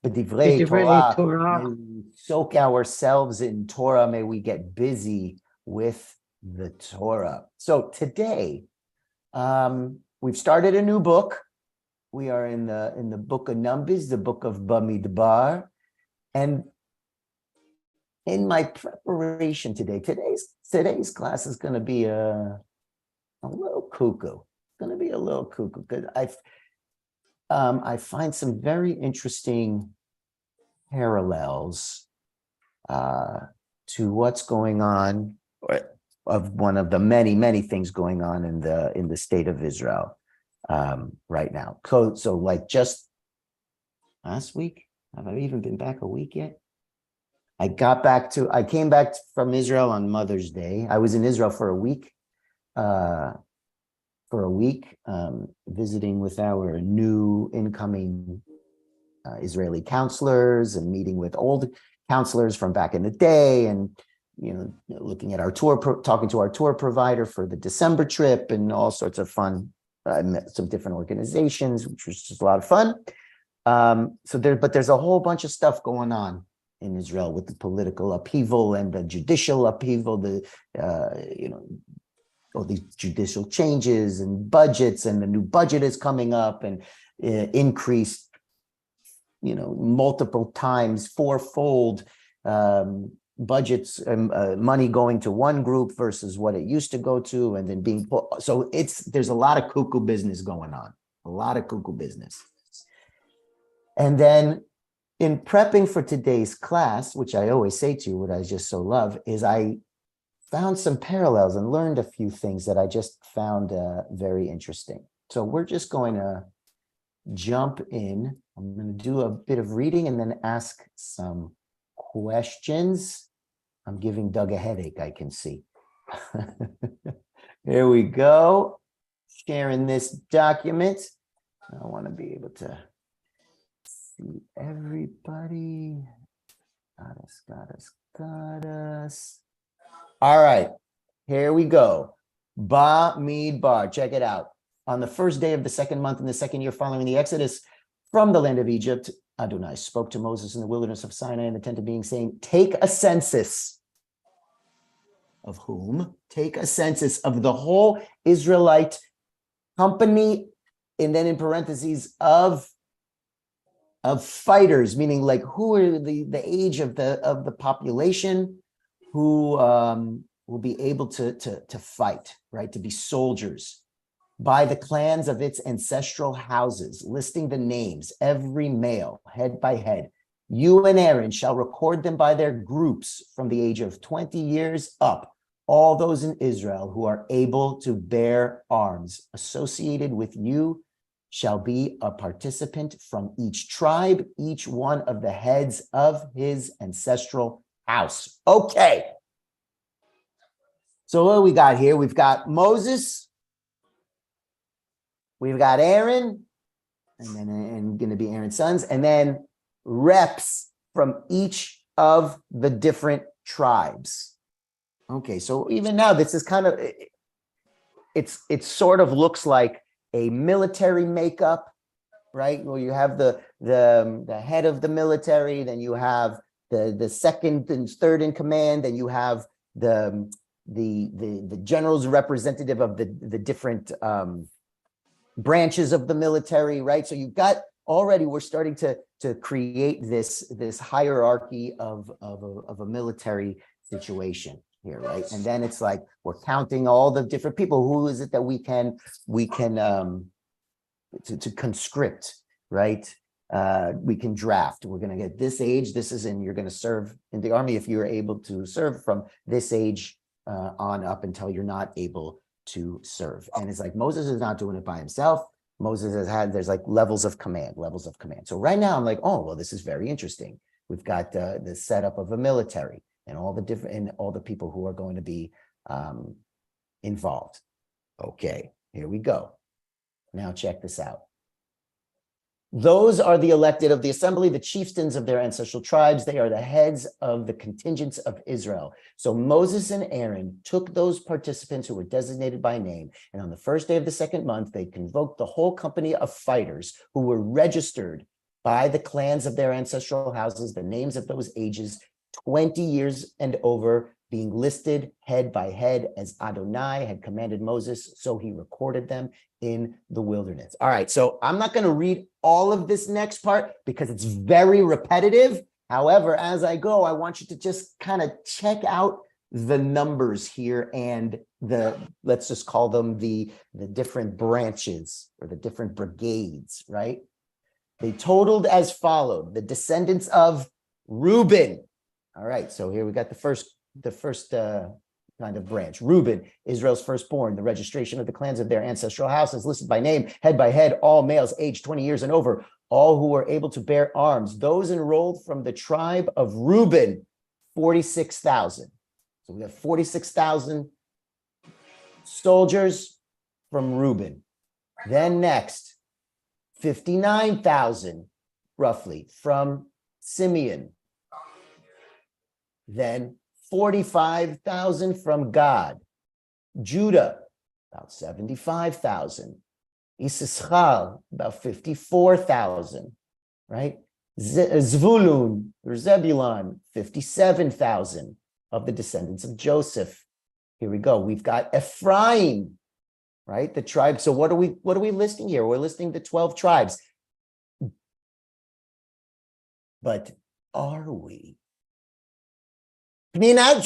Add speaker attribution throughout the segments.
Speaker 1: b'divrei Torah.
Speaker 2: Torah.
Speaker 1: May we soak ourselves in Torah. May we get busy with the Torah. So today, we've started a new book. We are in the book of Numbers, the book of Bamidbar, and in my preparation today, today's class is going to be a little cuckoo. It's going to be a little cuckoo because I find some very interesting parallels to what's going on, of one of the many things going on in the state of Israel right now. So like just last week, have I even been back a week yet? I came back from Israel on Mother's Day. I was in Israel for a week, visiting with our new incoming Israeli counselors and meeting with old counselors from back in the day, and looking at our tour, talking to our tour provider for the December trip, and all sorts of fun. I met some different organizations, which was just a lot of fun. But there's a whole bunch of stuff going on in Israel with the political upheaval and the judicial upheaval, all these judicial changes and budgets, and the new budget is coming up and increased, multiple times, fourfold budgets, money going to one group versus what it used to go to, and then being put. So there's a lot of cuckoo business going on, a lot of cuckoo business. And then in prepping for today's class, which I always say to you, what I just so love, is I found some parallels and learned a few things that I just found very interesting. So we're just going to jump in. I'm going to do a bit of reading and then ask some questions. I'm giving Doug a headache, I can see. Here we go. Sharing this document. I want to be able to see everybody. Got us. All right, here we go. Bamidbar, check it out. On the first day of the second month in the second year following the Exodus from the land of Egypt, Adonai spoke to Moses in the wilderness of Sinai in the tent of meeting, saying, take a census. Of whom? Take a census of the whole Israelite company, and then in parentheses, of fighters, meaning like who are the age of the population who will be able to fight, right? To be soldiers, by the clans of its ancestral houses, listing the names, every male, head by head. You and Aaron shall record them by their groups from the age of 20 years up, all those in Israel who are able to bear arms associated with you shall be a participant from each tribe, each one of the heads of his ancestral house. Okay. So what do we got here? We've got Moses, we've got Aaron, and going to be Aaron's sons, and then reps from each of the different tribes. Okay, so even now, this is kind of, it sort of looks like a military makeup, right? Well, you have the head of the military, then you have the second and third in command, then you have the general's representative of the different branches of the military, right? So you've got already, we're starting to create this hierarchy of a military situation here, right? And then it's like we're counting all the different people. Who is it that we can to conscript, right? We can draft. We're going to get this age. This is you're going to serve in the army if you're able to serve from this age on up until you're not able to serve. And it's like Moses is not doing it by himself. Moses there's like levels of command. So right now I'm like, oh, well, this is very interesting. We've got the setup of a military and all the people who are going to be involved. Okay, here we go. Now check this out. Those are the elected of the assembly, the chieftains of their ancestral tribes. They are the heads of the contingents of Israel. So Moses and Aaron took those participants who were designated by name, and on the first day of the second month, they convoked the whole company of fighters who were registered by the clans of their ancestral houses, the names of those ages, 20 years and over, being listed head by head as Adonai had commanded Moses, so he recorded them in the wilderness. All right, so I'm not going to read all of this next part because it's very repetitive. However, as I go, I want you to just kind of check out the numbers here and let's just call them the different branches or the different brigades, right? They totaled as followed: the descendants of Reuben. All right, so here we got the first kind of branch. Reuben, Israel's firstborn. The registration of the clans of their ancestral houses listed by name, head by head, all males aged 20 years and over, all who were able to bear arms. Those enrolled from the tribe of Reuben, 46,000. So we have 46,000 soldiers from Reuben. Then next, 59,000 roughly from Simeon. Then 45,000 from Gad. Judah, about 75,000. Issachar, about 54,000, right? Zvulun or Zebulun, 57,000 of the descendants of Joseph. Here we go. We've got Ephraim, right? The tribe. So what are we listing here? We're listing the 12 tribes. But are we? Don't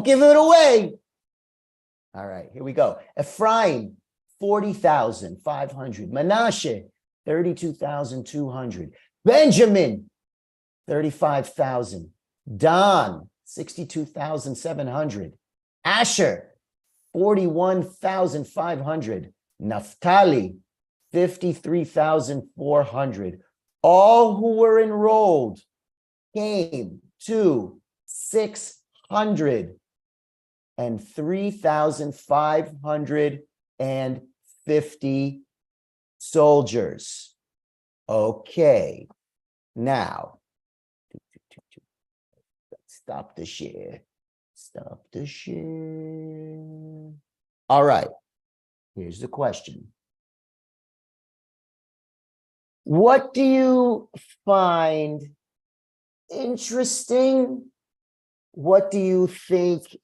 Speaker 1: give it away. All right, here we go. Ephraim, 40,500. Manasseh, 32,200. Benjamin, 35,000. Dan, 62,700. Asher, 41,500. Naphtali, 53,400. All who were enrolled came to 603,550 soldiers. Okay, now, stop the share. Stop the share. All right, here's the question. What do you find interesting? What do you think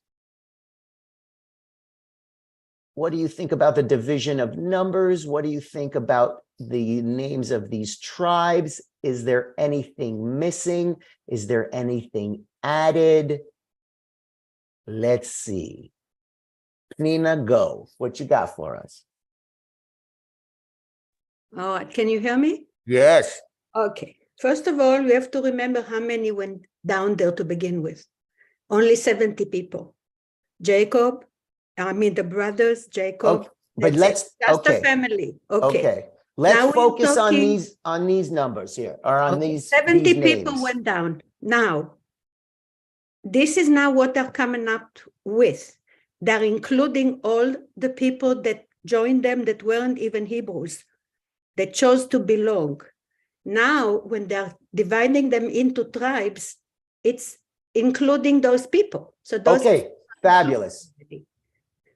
Speaker 1: about the division of numbers? What do you think about the names of these tribes? Is there anything missing? Is there anything added? Let's see. Pnina, go. What you got for us?
Speaker 2: Oh, can you hear me?
Speaker 1: Yes.
Speaker 2: Okay. First of all, we have to remember how many went down there to begin with. Only 70 people. The brothers, Jacob.
Speaker 1: Okay, but let's
Speaker 2: just a family.
Speaker 1: Okay. Let's focus on these numbers here, or on these
Speaker 2: 70
Speaker 1: these
Speaker 2: people
Speaker 1: names.
Speaker 2: went down. Now, this is now what they're coming up with. They're including all the people that joined them that weren't even Hebrews, that chose to belong. Now, when they're dividing them into tribes, it's including those people. So those
Speaker 1: Fabulous.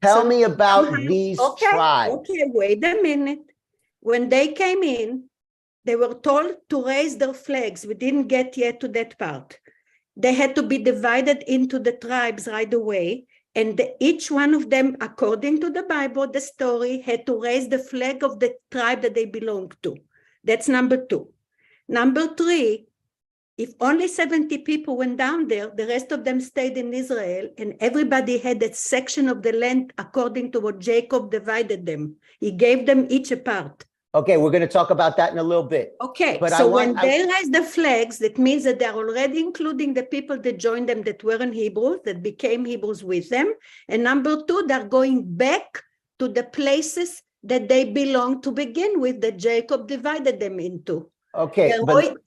Speaker 1: Tell me about these tribes.
Speaker 2: Okay, wait a minute. When they came in, they were told to raise their flags. We didn't get yet to that part. They had to be divided into the tribes right away. And each one of them, according to the Bible, the story, had to raise the flag of the tribe that they belonged to. That's number 2. Number 3, if only 70 people went down there, the rest of them stayed in Israel, and everybody had that section of the land according to what Jacob divided them. He gave them each a part.
Speaker 1: Okay, we're going to talk about that in a little bit.
Speaker 2: Okay, but so when they raise the flags, that means that they're already including the people that joined them that weren't Hebrews, that became Hebrews with them. And number 2, they're going back to the places that they belong to begin with, that Jacob divided them into.
Speaker 1: Okay,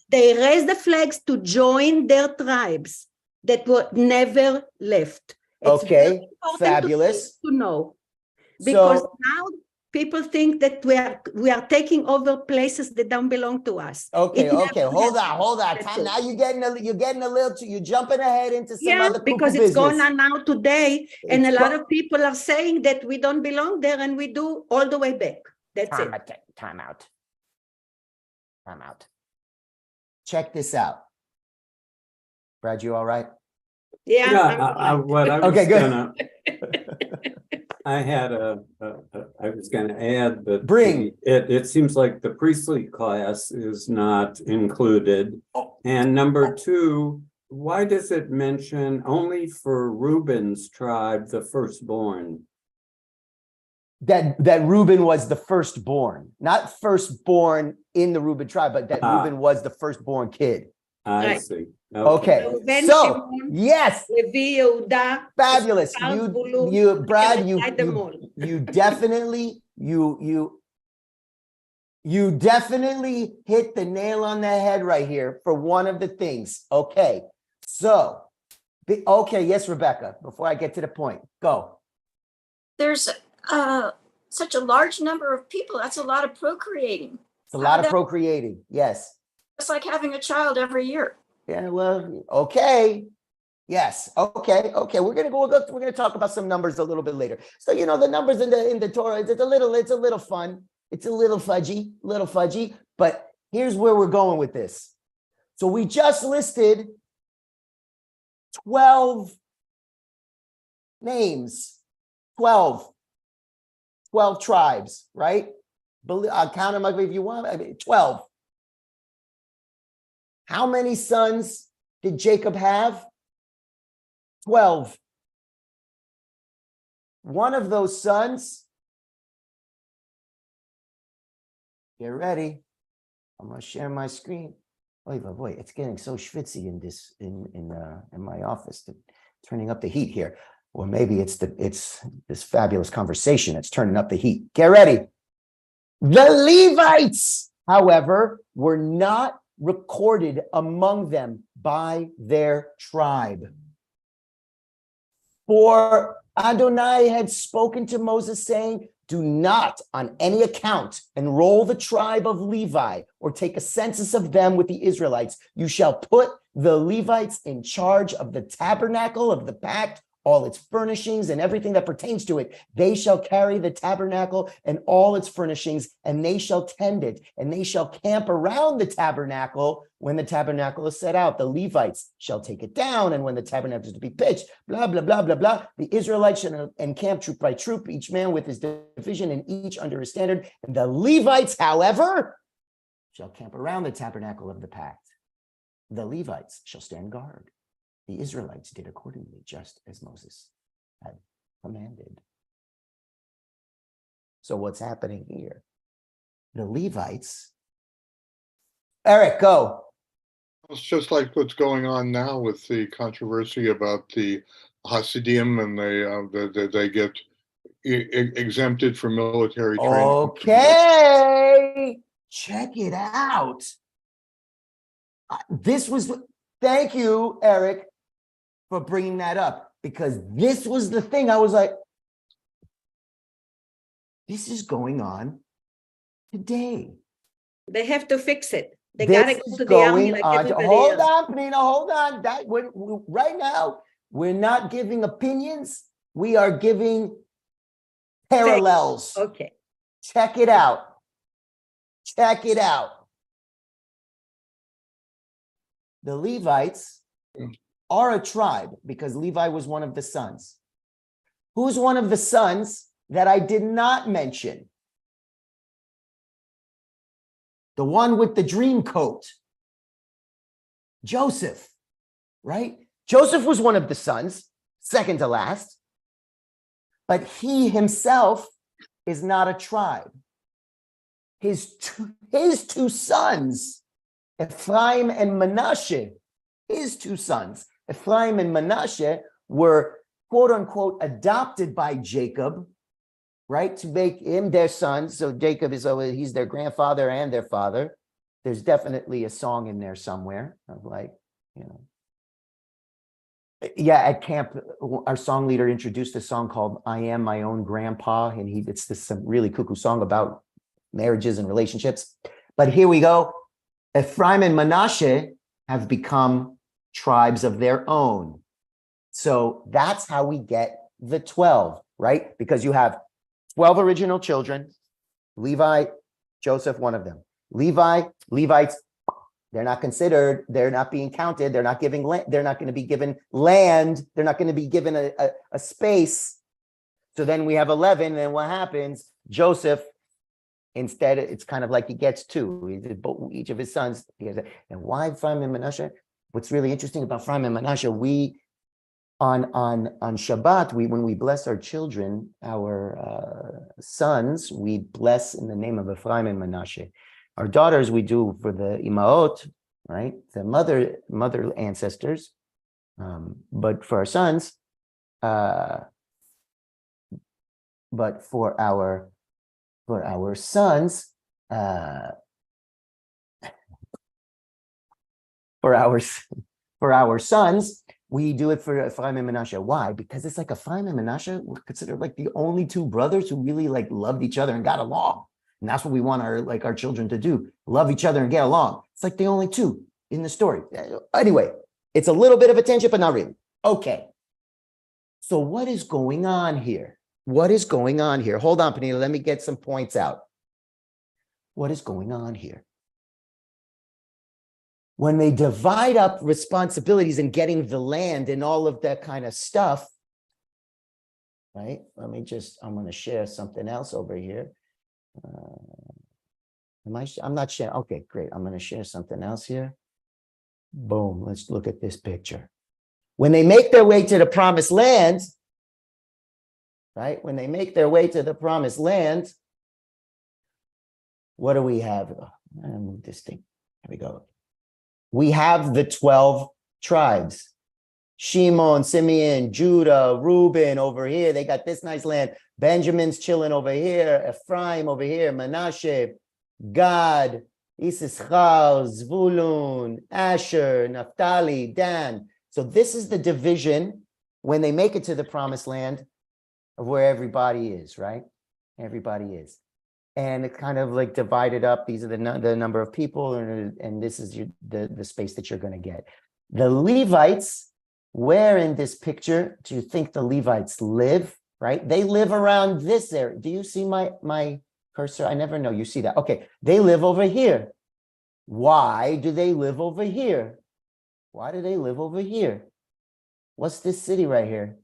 Speaker 2: they raised the flags to join their tribes that were never left. It's
Speaker 1: okay, fabulous
Speaker 2: to know, because now people think that we are taking over places that don't belong to us.
Speaker 1: Okay, hold on. Now you're getting a little too, you're jumping ahead into some other
Speaker 2: because it's going on now today, and a lot of people are saying that we don't belong there, and we do all the way back. That's it.
Speaker 1: Time out. I'm out. Check this out. Brad, you all right?
Speaker 2: Yeah.
Speaker 3: Yeah, what I was
Speaker 1: Okay, good.
Speaker 3: gonna, I was gonna add that
Speaker 1: Bring.
Speaker 3: it seems like the priestly class is not included.
Speaker 1: Oh.
Speaker 3: And number two, why does it mention only for Reuben's tribe, the firstborn?
Speaker 1: That Reuben was the firstborn, not firstborn in the Reuben tribe, but that Reuben was the firstborn kid.
Speaker 3: I
Speaker 2: Right.
Speaker 3: see.
Speaker 1: Okay.
Speaker 2: Reuben,
Speaker 1: So
Speaker 2: Shimon,
Speaker 1: yes,
Speaker 2: Levi, Yehuda,
Speaker 1: fabulous.
Speaker 2: Issachar,
Speaker 1: You,
Speaker 2: Zebulun,
Speaker 1: Brad,
Speaker 2: and recite them all.
Speaker 1: you definitely, you definitely hit the nail on the head right here for one of the things. Okay. So, okay. Yes, Rebecca, before I get to the point, go.
Speaker 4: There's such a large number of people. That's a lot of procreating.
Speaker 1: It's a lot of procreating. Yes.
Speaker 4: It's like having a child every year.
Speaker 1: Yeah, well, okay. Yes. Okay. We're gonna talk about some numbers a little bit later. So, the numbers in the Torah, it's a little fun. It's a little fudgy, but here's where we're going with this. So we just listed 12 names, 12 tribes, right? I'll count them if you want. 12. How many sons did Jacob have? 12. One of those sons, get ready. I'm gonna share my screen. Boy, it's getting so schwitzy in my office. Turning up the heat here. Or maybe it's this fabulous conversation that's turning up the heat. Get ready. The Levites, however, were not recorded among them by their tribe. For Adonai had spoken to Moses, saying, do not on any account enroll the tribe of Levi or take a census of them with the Israelites. You shall put the Levites in charge of the tabernacle of the pact, all its furnishings and everything that pertains to it. They shall carry the tabernacle and all its furnishings, and they shall tend it, and they shall camp around the tabernacle when the tabernacle is set out. The Levites shall take it down, and when the tabernacle is to be pitched, blah, blah, blah, blah, blah. The Israelites shall encamp troop by troop, each man with his division, and each under his standard. And the Levites, however, shall camp around the tabernacle of the pact. The Levites shall stand guard. The Israelites did accordingly, just as Moses had commanded. So what's happening here? The Levites. Eric, go.
Speaker 5: It's just like what's going on now with the controversy about the Hasidim, and they get exempted from military training.
Speaker 1: Okay, check it out. Thank you, Eric, for bringing that up, because this was the thing. I was like, this is going on today.
Speaker 2: They have to fix it. They gotta go to the army like everybody
Speaker 1: Hold
Speaker 2: else.
Speaker 1: on, Panina, hold on. Right now, we're not giving opinions. We are giving parallels.
Speaker 2: Okay.
Speaker 1: Check it out. The Levites are a tribe because Levi was one of the sons. Who's one of the sons that I did not mention? The one with the dream coat. Joseph, right? Joseph was one of the sons, second to last, but he himself is not a tribe. His two sons, Ephraim and Manasseh, his two sons, Ephraim and Manasseh, were quote unquote adopted by Jacob, right? To make him their son. So Jacob he's their grandfather and their father. There's definitely a song in there somewhere of at camp, our song leader introduced a song called I Am My Own Grandpa. And it's this some really cuckoo song about marriages and relationships. But here we go. Ephraim and Manasseh have become tribes of their own. So that's how we get the 12, right? Because you have 12 original children, Levi, Joseph, one of them. Levites, they're not considered, they're not being counted, they're not giving land, they're not going to be given land, they're not going to be given a space. So then we have 11, and what happens? Joseph, instead, it's kind of like he gets two. Each of his sons. And why Ephraim and Manasseh? What's really interesting about Ephraim and Manasseh, we on Shabbat, when we bless our children, our sons, we bless in the name of Ephraim and Manasseh. Our daughters, we do for the imaot, right? The mother ancestors. But for our sons, but for our sons, for our sons, we do it for Ephraim and Manasseh. Why? Because it's like Ephraim and Manasseh were considered like the only two brothers who really like loved each other and got along. And that's what we want our children to do. Love each other and get along. It's like the only two in the story. Anyway, it's a little bit of a tangent, but not really. Okay. So what is going on here? What is going on here? Hold on, Panina. Let me get some points out. What is going on here? When they divide up responsibilities and getting the land and all of that kind of stuff, right? I'm going to share something else over here. I'm not sharing. Okay, great. I'm going to share something else here. Boom. Let's look at this picture. When they make their way to the promised land, right? When they make their way to the promised land, what do we have? Oh, I'm going to move this thing. Here we go. We have the 12 tribes. Shimon, Simeon, Judah, Reuben over here. They got this nice land. Benjamin's chilling over here. Ephraim over here. Manasseh, Gad, Issachar, Zvulun, Asher, Naphtali, Dan. So this is the division when they make it to the promised land of where everybody is, right? Everybody is. And it kind of like divided up. These are the number of people, and this is the space that you're going to get. The Levites, where in this picture do you think the Levites live, right? They live around this area. Do you see my cursor? I never know. You see that? Okay. They live over here. Why do they live over here? Why do they live over here? What's this city right here?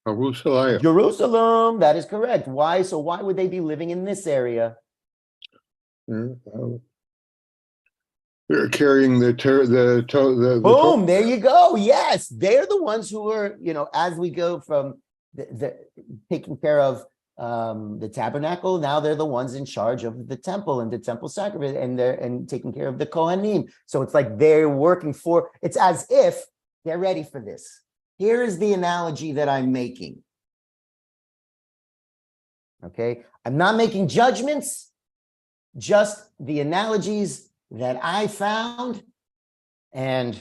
Speaker 5: Jerusalem.
Speaker 1: Jerusalem. That is correct. Why? So why would they be living in this area?
Speaker 5: They're carrying the
Speaker 1: boom. There you go. Yes, they're the ones who are, as we go from the taking care of the tabernacle. Now they're the ones in charge of the temple and the temple sacrifice, and taking care of the Kohanim. So it's like they're working for. It's as if they're ready for this. Here is the analogy that I'm making. Okay, I'm not making judgments, just the analogies that I found, and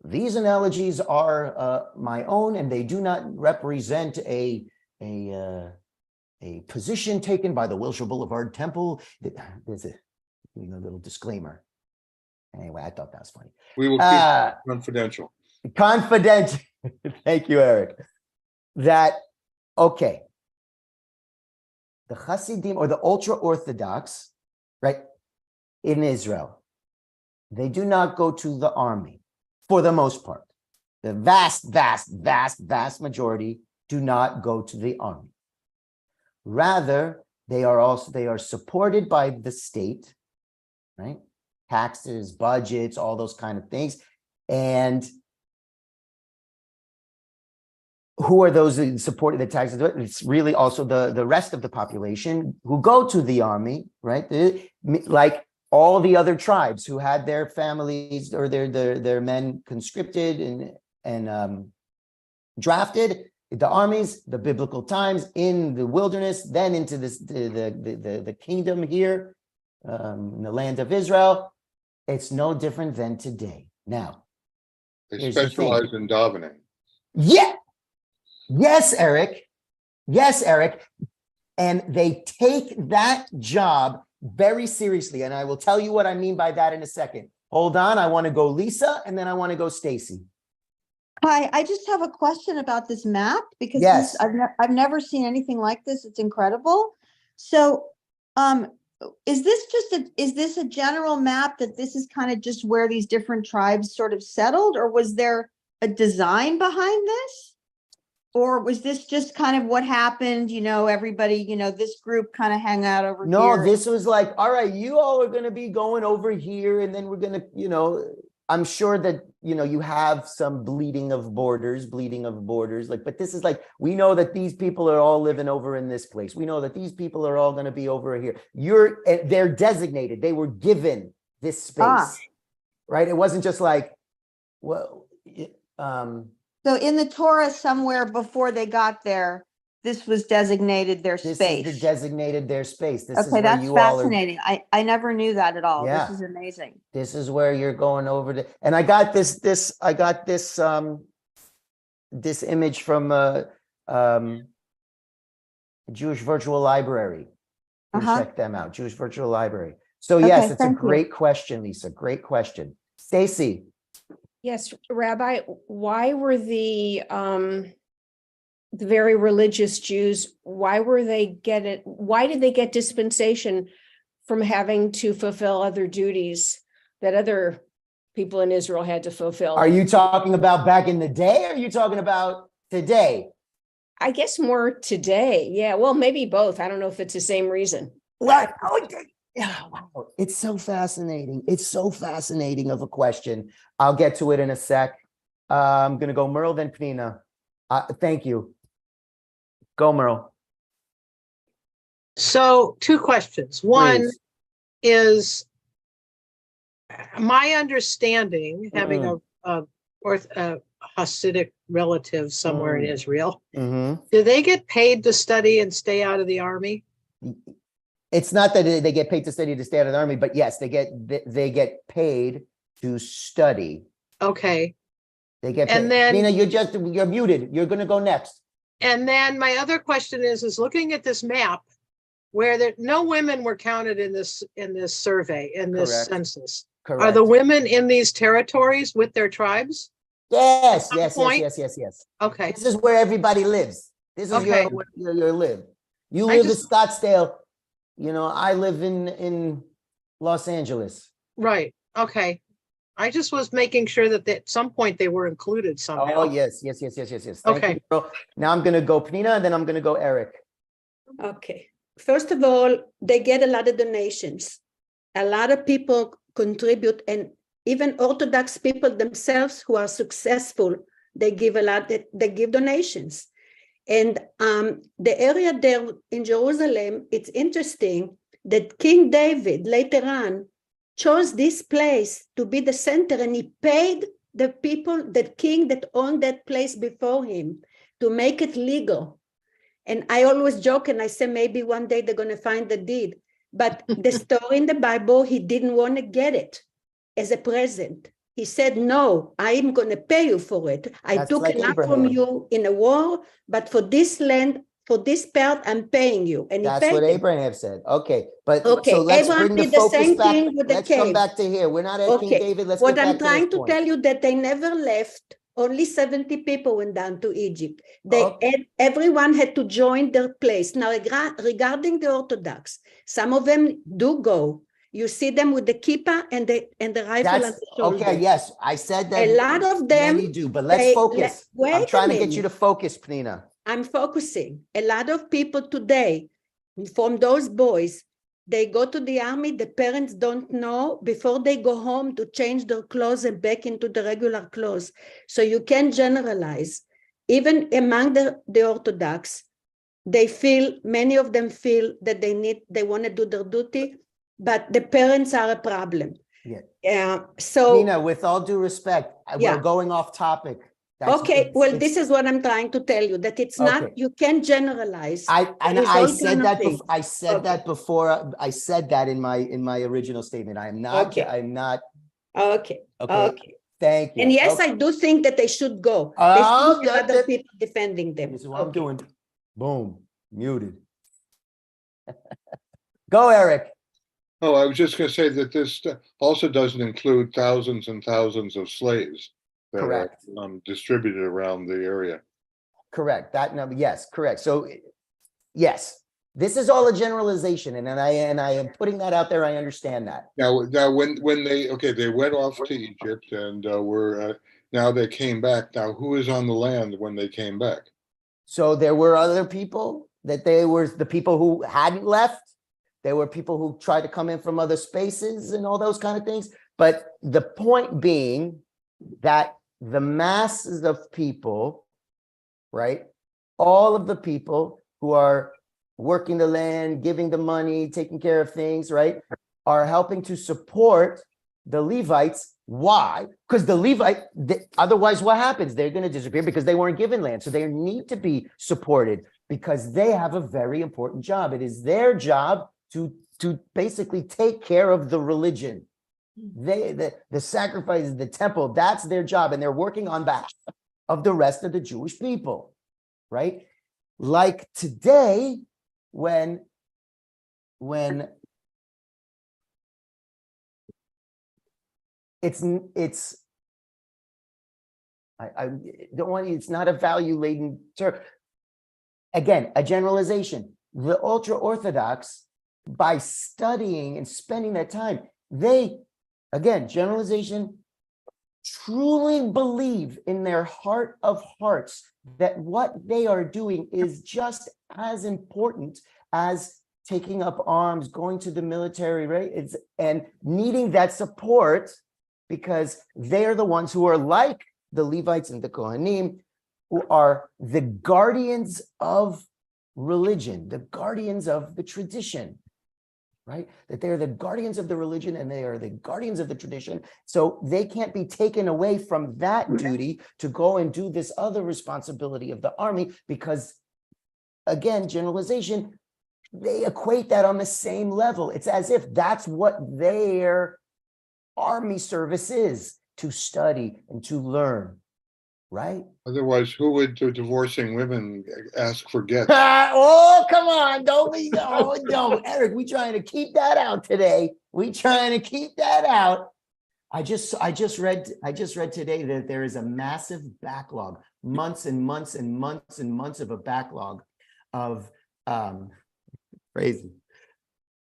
Speaker 1: these analogies are my own, and they do not represent a position taken by the Wilshire Boulevard Temple. There's a little disclaimer. Anyway, I thought that was funny.
Speaker 5: We will keep it confidential.
Speaker 1: Confidential. Thank you, Eric. Okay. The Hasidim, or the ultra-Orthodox, right, in Israel, they do not go to the army for the most part. The vast majority do not go to the army. Rather, they are supported by the state, right? Taxes, budgets, all those kind of things. And who are those that support the taxes? It's really also the rest of the population who go to the army, right? Like all the other tribes who had their families or their men conscripted and drafted. The armies, the biblical times, in the wilderness, then into the kingdom here, in the land of Israel. It's no different than today. Now,
Speaker 5: they specialize in davening.
Speaker 1: Yeah. Yes, Eric. Yes, Eric. And they take that job very seriously. And I will tell you what I mean by that in a second. Hold on. I want to go Lisa, and then I want to go Stacy.
Speaker 6: Hi, I just have a question about this map because
Speaker 1: Yes.
Speaker 6: I've never seen anything like this. It's incredible. So is this a general map that this is kind of just where these different tribes sort of settled, or was there a design behind this? Or was this just kind of what happened, everybody, this group kind of hang out over
Speaker 1: No,
Speaker 6: here?
Speaker 1: this was like, all right, you all are going to be going over here, and then we're going to, I'm sure that, you have some bleeding of borders, like, but this is like, we know that these people are all living over in this place. We know that these people are all going to be over here. They're designated. They were given this space, right? It wasn't just like, well,
Speaker 6: So in the Torah somewhere before they got there, this was designated their
Speaker 1: this
Speaker 6: space.
Speaker 1: is the designated their space. This is
Speaker 6: Okay,
Speaker 1: where
Speaker 6: that's
Speaker 1: you all are.
Speaker 6: fascinating. I never knew that at all.
Speaker 1: Yeah.
Speaker 6: This is amazing.
Speaker 1: This is where you're going over to, and I got this image from Jewish Virtual Library. You check them out, Jewish Virtual Library. So yes,
Speaker 6: Okay,
Speaker 1: it's a
Speaker 6: thank you.
Speaker 1: great question, Lisa. Great question. Stacy.
Speaker 7: Yes, Rabbi, why were the very religious Jews, why did they get dispensation from having to fulfill other duties that other people in Israel had to fulfill?
Speaker 1: Are you talking about back in the day, or are you talking about today?
Speaker 7: I guess more today. Yeah, well, maybe both. I don't know if it's the same reason.
Speaker 1: What? Wow. It's so fascinating. It's so fascinating of a question. I'll get to it in a sec. I'm going to go Merle, then Pnina. Thank you. Go, Merle.
Speaker 8: So 2 questions. One
Speaker 1: Please.
Speaker 8: is my understanding, having a Hasidic relative somewhere in Israel, do they get paid to study and stay out of the army?
Speaker 1: It's not that they get paid to study to stay out of the army, but yes, they get paid to study.
Speaker 8: Okay.
Speaker 1: They get paid.
Speaker 8: And then
Speaker 1: Pnina, you're muted. You're going to go next.
Speaker 8: And then my other question is looking at this map where no women were counted in this survey, in this
Speaker 1: Correct.
Speaker 8: census.
Speaker 1: Correct.
Speaker 8: Are the women in these territories with their tribes?
Speaker 1: Yes.
Speaker 8: Okay.
Speaker 1: This is where everybody lives. This is
Speaker 8: Okay.
Speaker 1: your live. You live in Scottsdale. I live in Los Angeles.
Speaker 8: Right. Okay. I just was making sure that at some point they were included somehow.
Speaker 1: Oh, yes. Thank
Speaker 8: Okay.
Speaker 1: you, Merle. Now I'm going to go Pnina, and then I'm going to go Eric.
Speaker 2: Okay. First of all, they get a lot of donations. A lot of people contribute, and even Orthodox people themselves who are successful, they give a lot, they give donations. And the area there in Jerusalem, it's interesting that King David later on chose this place to be the center, and he paid the people, the king that owned that place before him, to make it legal. And I always joke and I say, maybe one day they're going to find the deed. But the story in the Bible, he didn't want to get it as a present. He said, no, I'm going to pay you for it. I took
Speaker 1: like
Speaker 2: a lot
Speaker 1: Abraham.
Speaker 2: from you in a war, but for this land, for this part, I'm paying you. And
Speaker 1: That's what Abraham said. Okay, but
Speaker 2: Okay,
Speaker 1: so let's
Speaker 2: Abraham
Speaker 1: bring the
Speaker 2: did the
Speaker 1: focus
Speaker 2: same
Speaker 1: back.
Speaker 2: thing with the
Speaker 1: Let's come
Speaker 2: cave.
Speaker 1: back to here. We're not at King David. Let's
Speaker 2: what
Speaker 1: get
Speaker 2: I'm
Speaker 1: back
Speaker 2: trying
Speaker 1: to
Speaker 2: to
Speaker 1: this
Speaker 2: tell
Speaker 1: point.
Speaker 2: you that they never left. Only 70 people went down to Egypt. Everyone had to join their place. Now, regarding the Orthodox, some of them do go. You see them with the kippah and the rifle on the shoulder.
Speaker 1: Okay, yes, I said that.
Speaker 2: A lot of them.
Speaker 1: Many do, but let's focus. I'm trying to get you to focus, Pnina.
Speaker 2: I'm focusing. A lot of people today, from those boys, they go to the army, the parents don't know before they go home to change their clothes and back into the regular clothes. So you can generalize. Even among the Orthodox, many of them feel that they want to do their duty, but the parents are a problem.
Speaker 1: Yeah.
Speaker 2: So
Speaker 1: Pnina, with all due respect, we're going off topic.
Speaker 2: This is what I'm trying to tell you, that it's not, you can generalize.
Speaker 1: I said that before. I said that in my original statement. I'm not.
Speaker 2: Okay.
Speaker 1: Thank you.
Speaker 2: And yes, I do think that they should go. They should have other people defending them.
Speaker 1: This is what I'm doing. Boom. Muted. Go, Eric.
Speaker 5: Oh, I was just going to say that this also doesn't include thousands and thousands of slaves that
Speaker 1: Correct.
Speaker 5: are distributed around the area.
Speaker 1: Correct. That number, yes, correct. So, yes, This is all a generalization, and I am putting that out there. I understand that.
Speaker 5: Now when they went off to Egypt and now they came back. Now who is on the land when they came back?
Speaker 1: So there were other people that they were the people who hadn't left. There were people who tried to come in from other spaces and all those kind of things. But the point being that the masses of people, right? All of the people who are working the land, giving the money, taking care of things, right, are helping to support the Levites. Why? Because the Levite, otherwise what happens? They're going to disappear because they weren't given land. So they need to be supported because they have a very important job. It is their job to basically take care of the religion. The sacrifices, the temple, that's their job. And they're working on behalf of the rest of the Jewish people, right? Like today, when it's I don't want it's not a value laden term. Again, a generalization. The ultra Orthodox, by studying and spending that time, they, again, generalization, truly believe in their heart of hearts that what they are doing is just as important as taking up arms, going to the military, right? And needing that support because they're the ones who are like the Levites and the Kohanim, who are the guardians of religion, the guardians of the tradition, right? That they're the guardians of the religion and they are the guardians of the tradition. So they can't be taken away from that duty to go and do this other responsibility of the army because, again, generalization, they equate that on the same level. It's as if that's what their army service is, to study and to learn, right?
Speaker 5: Otherwise, who would divorcing women ask for gets?
Speaker 1: Oh, come on. Don't we? Oh, no, Eric, we trying to keep that out today. We trying to keep that out. I just read today that there is a massive backlog, months and months and months and months of a backlog of crazy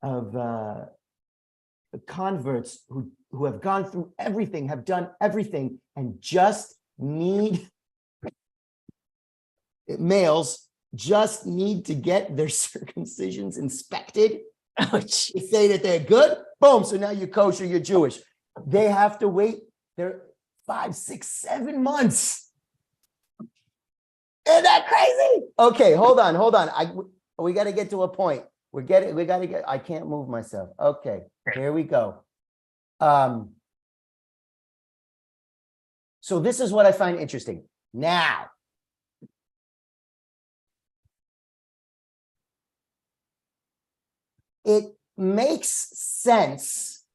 Speaker 1: of converts who have gone through everything, have done everything, and just need males just need to get their circumcisions inspected. You say that they're good, boom. So now you're kosher, you're Jewish. They have to wait their 5, 6, 7 months. Isn't that crazy? Okay, hold on. We got to get to a point. We got to get, I can't move myself. Okay, here we go. So this is what I find interesting. Now, it makes sense,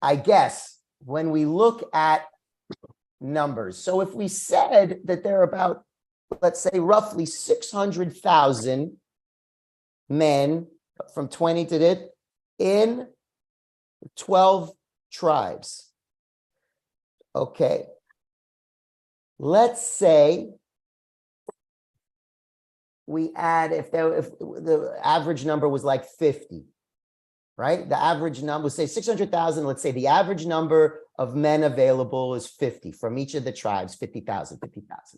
Speaker 1: I guess, when we look at numbers. So if we said that there are about, let's say, roughly 600,000 men from 20 to this in 12 tribes. Okay. Let's say we add, if the average number was like 50, right? The average number, say 600,000, let's say the average number of men available is 50 from each of the tribes, 50,000,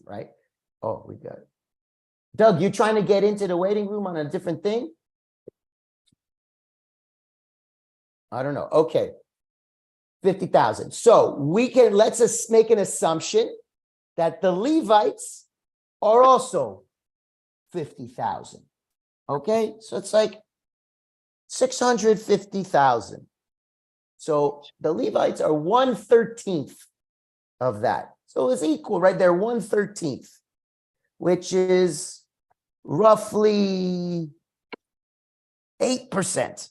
Speaker 1: right? Oh, we got it. Doug, you trying to get into the waiting room on a different thing? I don't know. Okay. 50,000. So let's just make an assumption that the Levites are also 50,000. Okay. So it's like 650,000. So the Levites are 1/13 of that. So it's equal, right? They're 1/13, which is roughly 8%,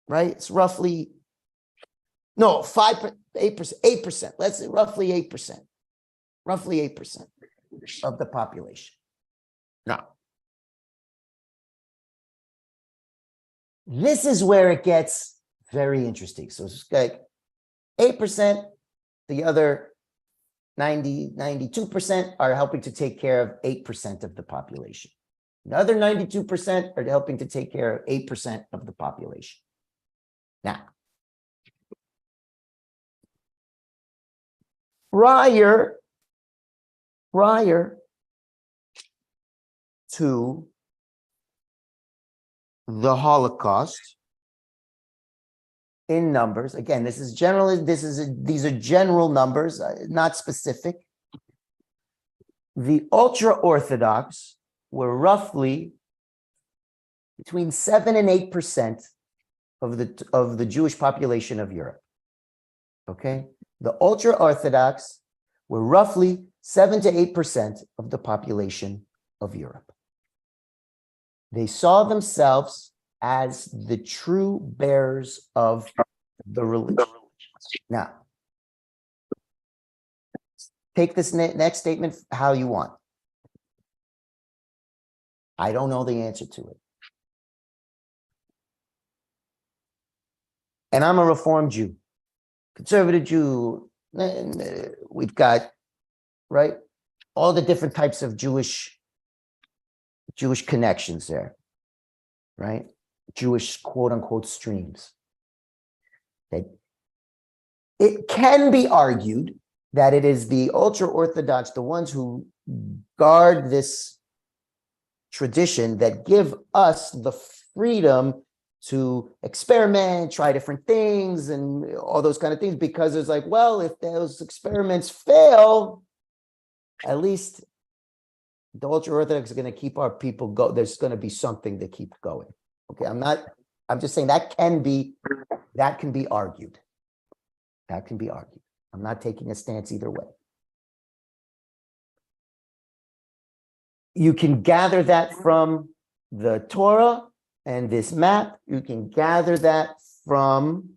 Speaker 1: right? It's roughly, no, 8%, 8%. Let's say roughly 8%, roughly 8% of the population. Now, this is where it gets very interesting. So it's like 8%, the other 92% are helping to take care of 8% of the population. Another 92% are helping to take care of 8% of the population. Now, prior to the Holocaust, in numbers, again, these are general numbers, not specific. The ultra-Orthodox were roughly between 7 and 8% of the Jewish population of Europe. Okay, the ultra-Orthodox were roughly 7 to 8% of the population of Europe. They saw themselves as the true bearers of the religion. Now, take this next statement how you want. I don't know the answer to it. And I'm a Reformed Jew, conservative Jew. We've got, right, all the different types of Jewish connections there, right? Jewish quote unquote streams. It can be argued that it is the ultra-Orthodox, the ones who guard this tradition, that give us the freedom to experiment, try different things and all those kind of things, because it's like, well, if those experiments fail, at least the ultra-Orthodox are going to keep our people go. There's going to be something to keep going. Okay, I'm just saying that can be argued. That can be argued. I'm not taking a stance either way. You can gather that from the Torah and this map. You can gather that from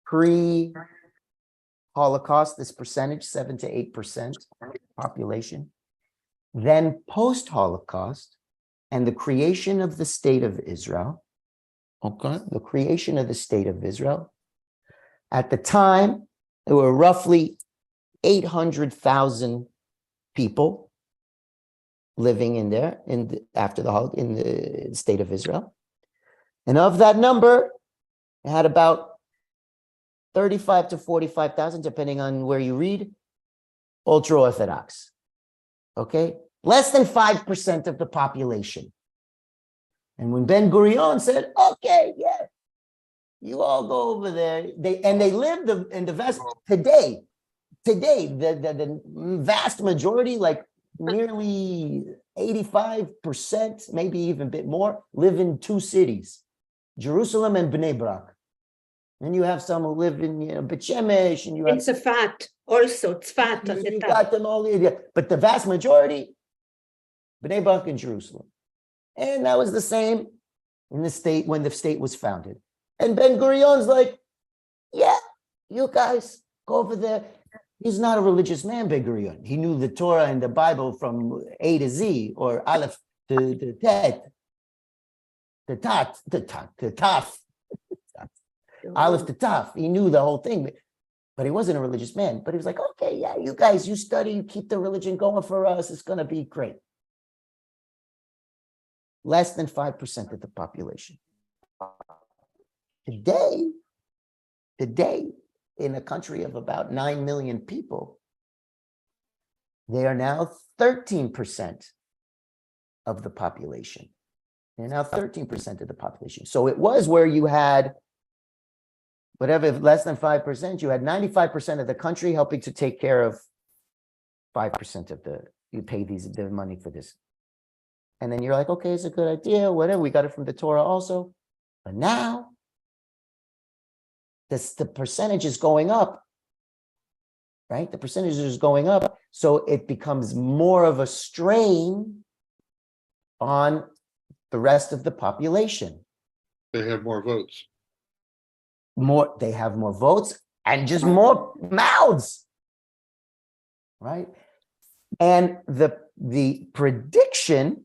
Speaker 1: pre-Holocaust, this percentage, 7 to 8% population. Then post-Holocaust and the creation of the state of Israel. Okay, the creation of the state of Israel. At the time, there were roughly 800,000 people living in there in the state of Israel. And of that number, it had about 35 to 45,000, depending on where you read, ultra-Orthodox. Okay? Less than 5% of the population. And when Ben Gurion said, okay, yeah, you all go over there. They lived in the vast, today, the vast majority, like nearly 85%, maybe even a bit more, live in two cities, Jerusalem and Bnei Brak. And you have some who live in Bet Shemesh, and you have
Speaker 2: Tzfat also, Tzfat on the
Speaker 1: you
Speaker 2: top.
Speaker 1: got them all, but the vast majority, Bnei Brak and Jerusalem. And that was the same in the state when the state was founded. And Ben Gurion's like, yeah, you guys go over there. He's not a religious man, Ben Gurion. He knew the Torah and the Bible from A to Z, or Aleph to Tet, to Tat, to Taf, Aleph to Taf. He knew the whole thing, but he wasn't a religious man. But he was like, okay, yeah, you guys, you study, you keep the religion going for us. It's going to be great. Less than 5% of the population. Today, in a country of about 9 million people, they are now 13% of the population. They're now 13% of the population. So it was where you had, whatever, less than 5%, you had 95% of the country helping to take care of 5% of you pay the money for this. And then you're like, okay, it's a good idea, whatever, we got it from the Torah also. But now, the percentage is going up, right? The percentage is going up. So it becomes more of a strain on the rest of the population.
Speaker 5: They have more votes.
Speaker 1: They have more votes and just more mouths, right? And the prediction,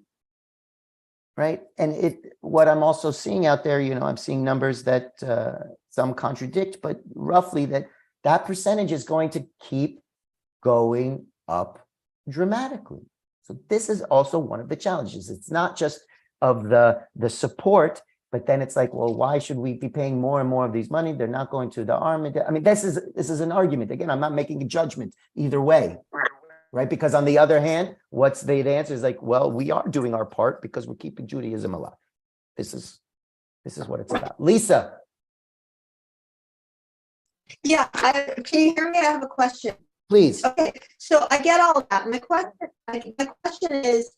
Speaker 1: right? And what I'm also seeing out there, I'm seeing numbers that some contradict, but roughly that percentage is going to keep going up dramatically. So this is also one of the challenges. It's not just of the support, but then it's like, well, why should we be paying more and more of these money? They're not going to the army. I mean, this is an argument. Again, I'm not making a judgment either way, right? Because on the other hand, what's the answer is like, well, we are doing our part because we're keeping Judaism alive. This is what it's about. Lisa.
Speaker 6: Yeah, can you hear me? I have a question.
Speaker 1: Please.
Speaker 6: Okay, so I get all of that. My question is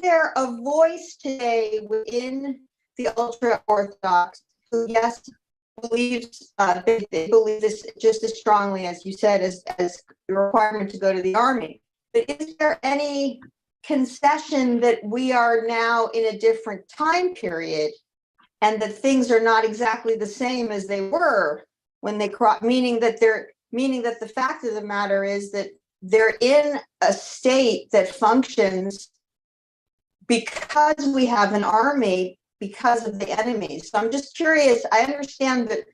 Speaker 6: there a voice today within the ultra-Orthodox who, yes, believes, they believe this just as strongly as you said, as the requirement to go to the army, but is there any concession that we are now in a different time period and that things are not exactly the same as they were when they meaning that the fact of the matter is that they're in a state that functions because we have an army because of the enemies. So I'm just curious. I understand that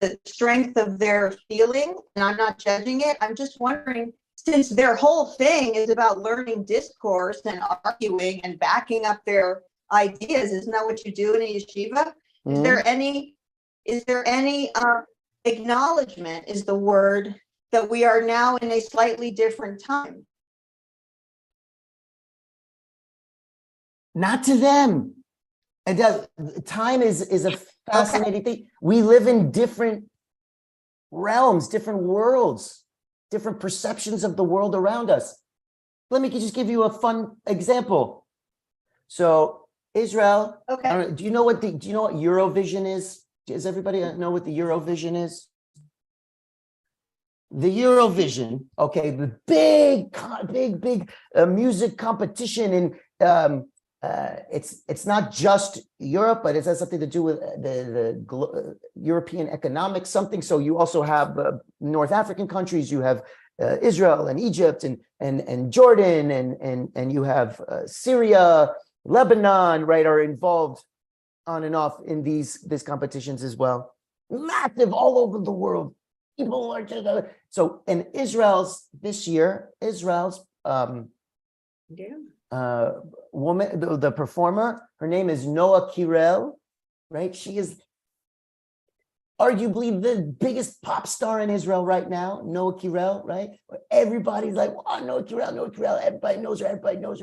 Speaker 6: the strength of their feeling, and I'm not judging it. I'm just wondering, since their whole thing is about learning discourse and arguing and backing up their ideas, isn't that what you do in a yeshiva? Is there any acknowledgement is the word that we are now in a slightly different time?
Speaker 1: Not to them. It does. Time is a fascinating thing. We live in different realms, different worlds, different perceptions of the world around us. Let me just give you a fun example. So Israel,
Speaker 6: Okay.
Speaker 1: I don't know, do you know what Eurovision is? Does everybody know what the Eurovision is? The Eurovision, okay, the big music competition in it's not just Europe, but it has something to do with the European economic something. So you also have North African countries. You have Israel and Egypt and Jordan and you have Syria, Lebanon, right, are involved on and off in these competitions as well. Massive all over the world. People are just so. And this year, Israel's woman, the performer, her name is Noah Kirel, right? She is arguably the biggest pop star in Israel right now, Noah Kirel, right? Where everybody's like, oh, Noah Kirel, everybody knows her, everybody knows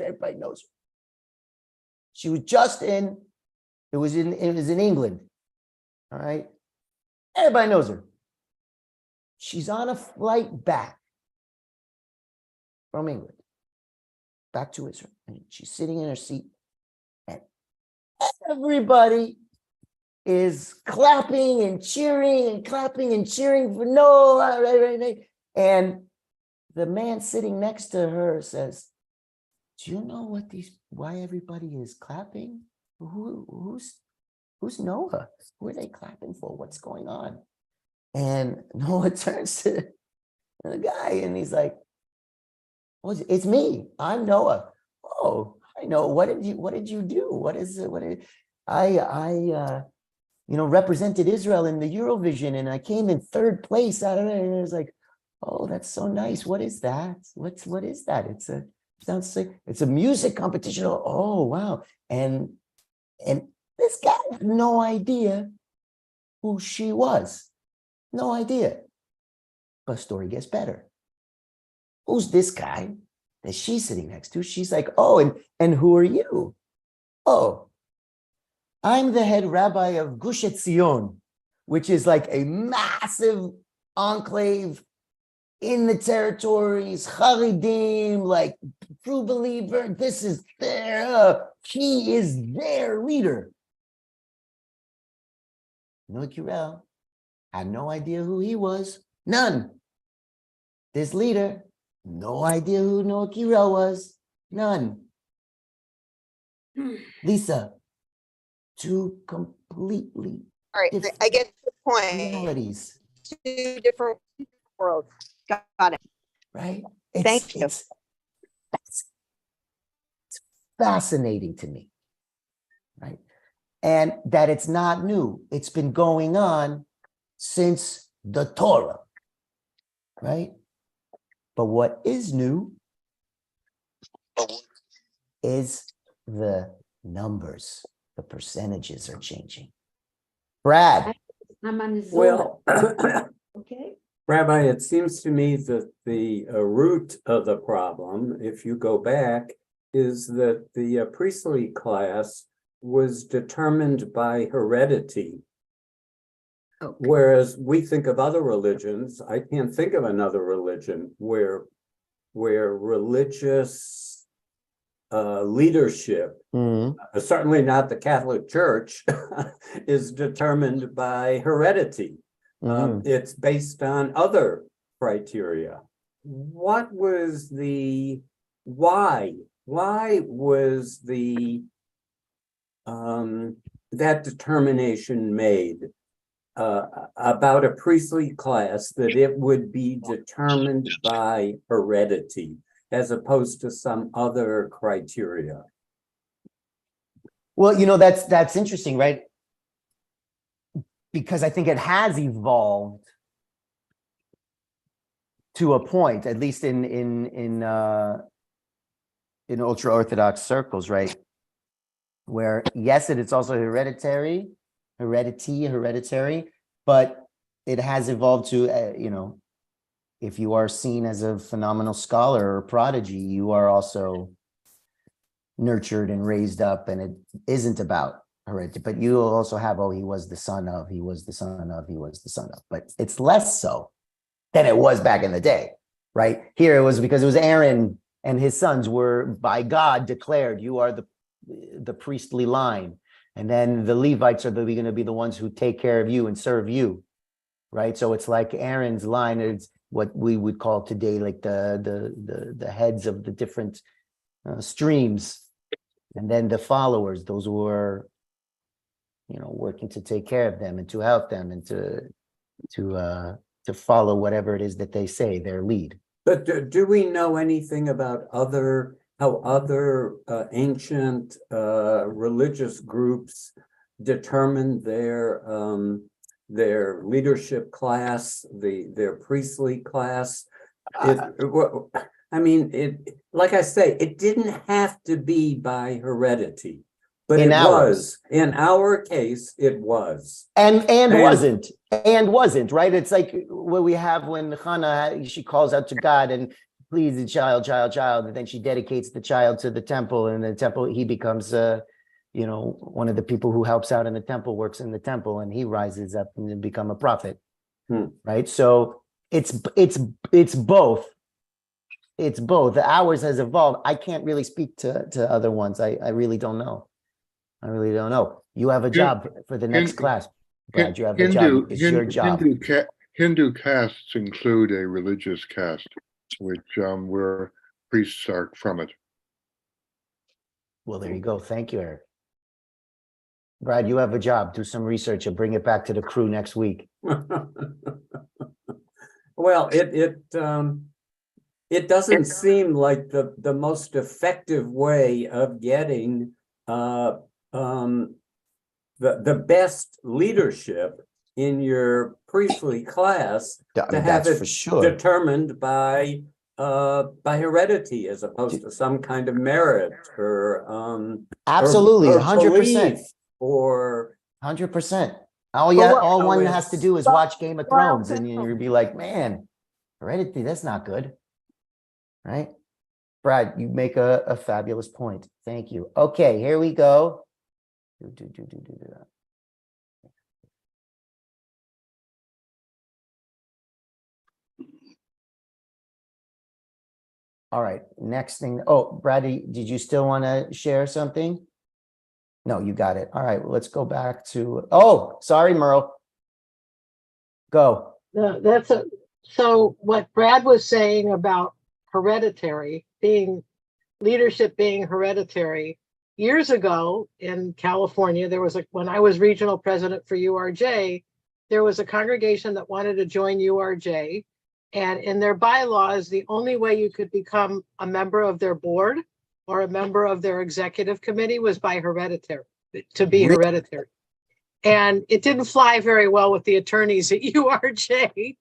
Speaker 1: her. She was just in England, all right? Everybody knows her. She's on a flight back from England, back to Israel. And she's sitting in her seat, and everybody is clapping and cheering for Noah, right. And the man sitting next to her says, do you know why everybody is clapping? Who's Noah? Who are they clapping for? What's going on? And Noah turns to the guy and he's like, well, it's me. I'm Noah. Oh, I know. What did you do? I represented Israel in the Eurovision and I came in third place out of it. And it was like, oh, that's so nice. What is that? What is that? Sounds like it's a music competition. Oh, wow. And this guy had no idea who she was. No idea. But the story gets better. Who's this guy that she's sitting next to? She's like, oh, and who are you? Oh, I'm the head rabbi of Gush Etzion, which is like a massive enclave in the territories, Haredim, like true believer. This is he is their leader. Noah Kirel had no idea who he was. None. This leader, no idea who Noah Kirel was. None. Lisa, two completely
Speaker 6: All right, I get the point.
Speaker 1: realities.
Speaker 6: Two different worlds. Got it.
Speaker 1: Right?
Speaker 6: Thank you.
Speaker 1: It's fascinating to me, right? And that it's not new. It's been going on since the Torah, right? But what is new is the numbers. The percentages are changing. Brad.
Speaker 2: I'm on Zoom.
Speaker 3: Well,
Speaker 2: Okay.
Speaker 3: Rabbi, it seems to me that the root of the problem, if you go back, is that the priestly class was determined by heredity.
Speaker 2: Okay.
Speaker 3: Whereas we think of other religions, I can't think of another religion where religious leadership, certainly not the Catholic Church, is determined by heredity. It's based on other criteria. What was the why? Why was the that determination made about a priestly class that it would be determined by heredity as opposed to some other criteria?
Speaker 1: Well, that's interesting, right? Because I think it has evolved to a point, at least in ultra-Orthodox circles, right? Where yes, it's also hereditary, but it has evolved to, if you are seen as a phenomenal scholar or prodigy, you are also nurtured and raised up, and it isn't about heredity, but you also have, he was the son of, but it's less so than it was back in the day, right? Here it was because it was Aaron and his sons were by God declared, you are the priestly line. And then the Levites are going to be the ones who take care of you and serve you, right? So it's like Aaron's line is what we would call today, like the heads of the different streams. And then the followers, those who are, working to take care of them and to help them and to follow whatever it is that they say, their lead.
Speaker 3: But do we know anything about how other ancient religious groups determined their leadership class, their priestly class? Like I say, it didn't have to be by heredity, but it was. In our case, it was. And
Speaker 1: wasn't, right? It's like what we have when Hannah, she calls out to God and please the child, and then she dedicates the child to the temple, and the temple, he becomes one of the people who helps out in the temple, works in the temple, and he rises up and become a prophet. Right? So it's both. It's both. Ours has evolved. I can't really speak to other ones. I really don't know. You have a job for the next class, Brad. You have a job. It's your job.
Speaker 5: Hindu castes include a religious caste, which where priests are from it.
Speaker 1: Well, there you go. Thank you, Eric. Brad, you have a job. Do some research and bring it back to the crew next week.
Speaker 3: Well, it doesn't seem like the most effective way of getting the best leadership in your priestly class to have it determined by heredity as opposed to some kind of merit or
Speaker 1: absolutely
Speaker 3: 100%
Speaker 1: or 100%. All one has to do is watch Game of Thrones and you'll be like, man, heredity, that's not good. Right? Brad, you make a fabulous point. Thank you. Okay, here we go. All right, next thing. Oh, Brad, did you still want to share something? No, you got it. All right, well, let's go back to, sorry, Merle. Go.
Speaker 8: So what Brad was saying about leadership being hereditary, years ago in California, there was when I was regional president for URJ, there was a congregation that wanted to join URJ. And in their bylaws, the only way you could become a member of their board or a member of their executive committee was by hereditary. And it didn't fly very well with the attorneys at URJ.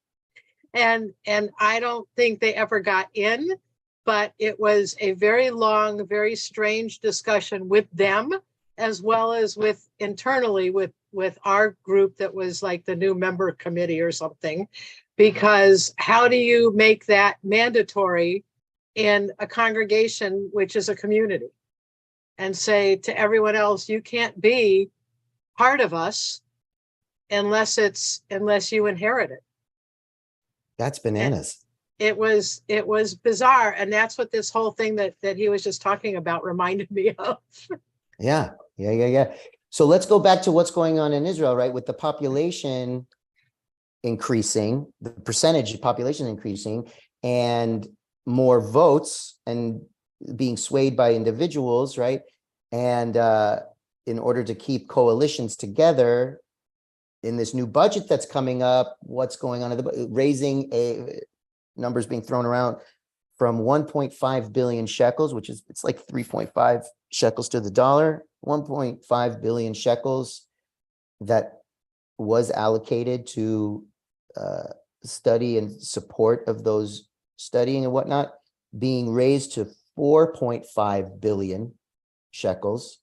Speaker 8: And I don't think they ever got in. but it was a very long, very strange discussion with them, as well as with internally with our group that was like the new member committee or something, because how do you make that mandatory in a congregation, which is a community, and say to everyone else, you can't be part of us unless you inherit it.
Speaker 1: That's bananas.
Speaker 8: It was bizarre. And that's what this whole thing that he was just talking about reminded me of.
Speaker 1: Yeah. So let's go back to what's going on in Israel, right? With the population increasing, the percentage of population increasing, and more votes and being swayed by individuals, right? And in order to keep coalitions together in this new budget that's coming up, what's going on in the raising numbers being thrown around from 1.5 billion shekels, which is it's like 3.5 shekels to the dollar, 1.5 billion shekels that was allocated to study and support of those studying and whatnot, being raised to 4.5 billion shekels,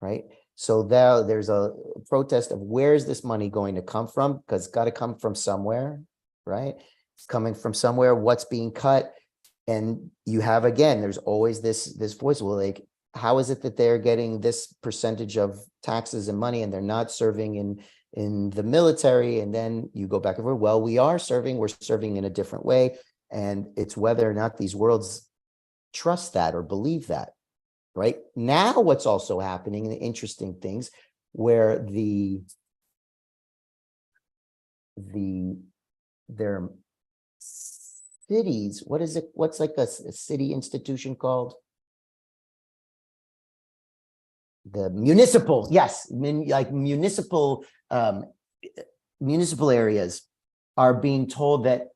Speaker 1: right? So now there's a protest of where's this money going to come from? Because it's got to come from somewhere, right? It's coming from somewhere. What's being cut? And you have, again, there's always this voice. Well, like, how is it that they're getting this percentage of taxes and money and they're not serving in the military? And then you go back and forth. Well, we're serving in a different way. And it's whether or not these worlds trust that or believe that, right? Now, what's also happening, the interesting things where their cities, what is it? What's like a city institution called? The municipal, yes, like municipal areas are being told that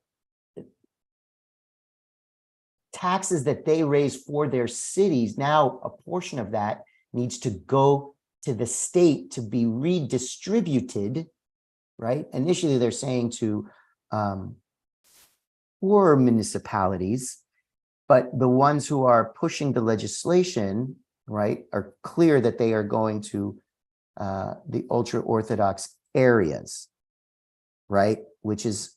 Speaker 1: taxes that they raise for their cities, now a portion of that needs to go to the state to be redistributed, right? Initially, they're saying to poor municipalities, but the ones who are pushing the legislation, right, are clear that they are going to the ultra-Orthodox areas, right? Which is,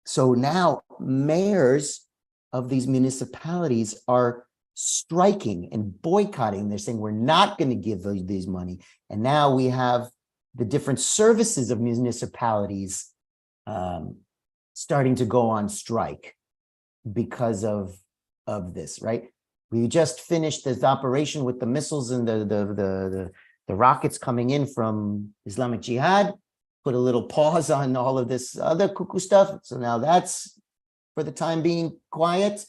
Speaker 1: so now mayors of these municipalities are striking and boycotting. They're saying, we're not going to give these money. And now we have the different services of municipalities starting to go on strike because of this, right? We just finished this operation with the missiles and the rockets coming in from Islamic Jihad, put a little pause on all of this other cuckoo stuff. So now that's, for the time being, quiet.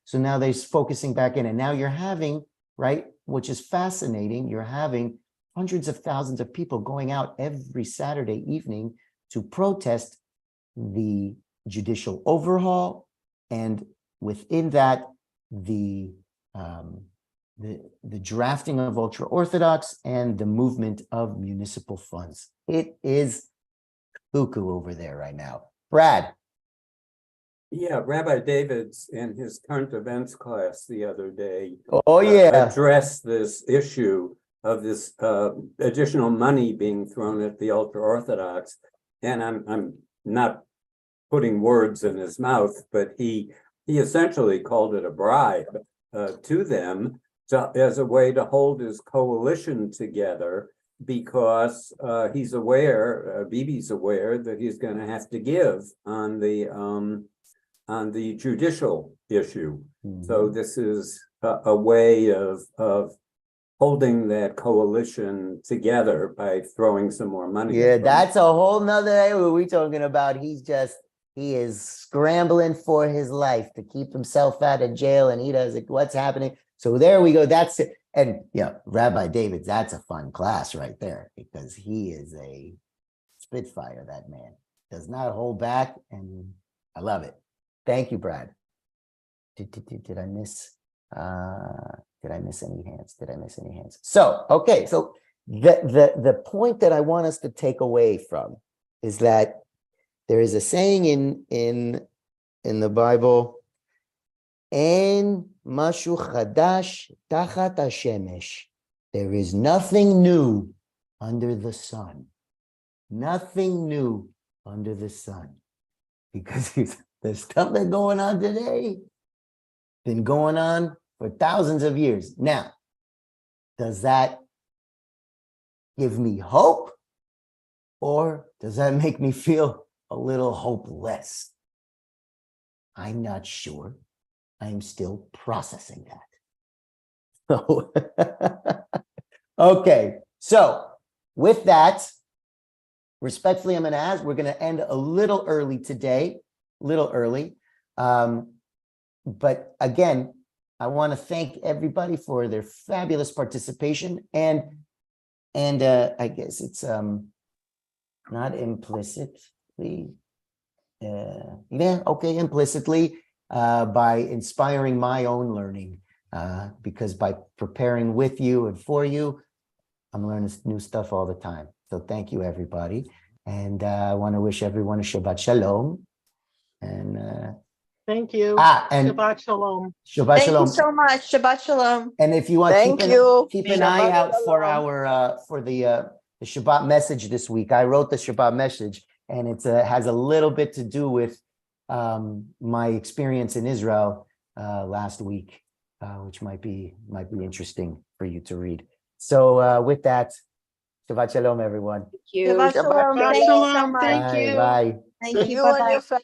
Speaker 1: So now they're focusing back in. And now you're having, right, which is fascinating, you're having hundreds of thousands of people going out every Saturday evening to protest the judicial overhaul, and within that, the drafting of ultra-Orthodox and the movement of municipal funds. It is cuckoo over there right now. Brad.
Speaker 3: Yeah, Rabbi David's in his current events class the other day.
Speaker 1: Oh, yeah.
Speaker 3: Addressed this issue of this additional money being thrown at the ultra-Orthodox. And I'm not putting words in his mouth, but he essentially called it a bribe to them as a way to hold his coalition together, because he's aware, Bibi's aware, that he's going to have to give on the judicial issue. Mm-hmm. So this is a way of holding that coalition together by throwing some more money.
Speaker 1: Yeah, that's a whole nother area we're talking about. He is scrambling for his life to keep himself out of jail, and he does like, what's happening? So there we go. That's it. And yeah, Rabbi David, that's a fun class right there, because he is a spitfire. That man does not hold back, and I love it. Thank you, Brad. Did I miss any hands? Did I miss any hands? So, okay. So the point that I want us to take away from is that there is a saying in the Bible En mashu chadash tachat hashemesh. There is nothing new under the sun. Nothing new under the sun. Because the stuff that's going on today been going on for thousands of years. Now, does that give me hope? Or does that make me feel a little hopeless? I'm not sure. I'm still processing that. So, okay. So with that, respectfully, I'm going to ask, we're going to end a little early today, but again, I want to thank everybody for their fabulous participation, and I guess it's not implicitly, implicitly by inspiring my own learning, because by preparing with you and for you, I'm learning new stuff all the time. So thank you, everybody. And I want to wish everyone a Shabbat Shalom. And
Speaker 8: Thank you.
Speaker 1: And
Speaker 8: Shabbat Shalom.
Speaker 1: Shabbat
Speaker 6: Thank
Speaker 1: Shalom.
Speaker 6: you so much. Shabbat Shalom.
Speaker 1: And if you want,
Speaker 9: Thank
Speaker 1: keep
Speaker 9: you.
Speaker 1: an eye
Speaker 9: Shabbat
Speaker 1: out for
Speaker 9: Shalom.
Speaker 1: for the Shabbat message this week. I wrote the Shabbat message, and it has a little bit to do with my experience in Israel last week, which might be interesting for you to read. So with that, Shabbat Shalom, everyone.
Speaker 7: Thank you.
Speaker 6: Shabbat Shalom.
Speaker 9: Shabbat
Speaker 6: Thank you so
Speaker 8: Shalom.
Speaker 6: much.
Speaker 8: Thank you.
Speaker 1: Bye.
Speaker 6: Thank you.
Speaker 9: You and
Speaker 6: Bye-bye.
Speaker 9: your family.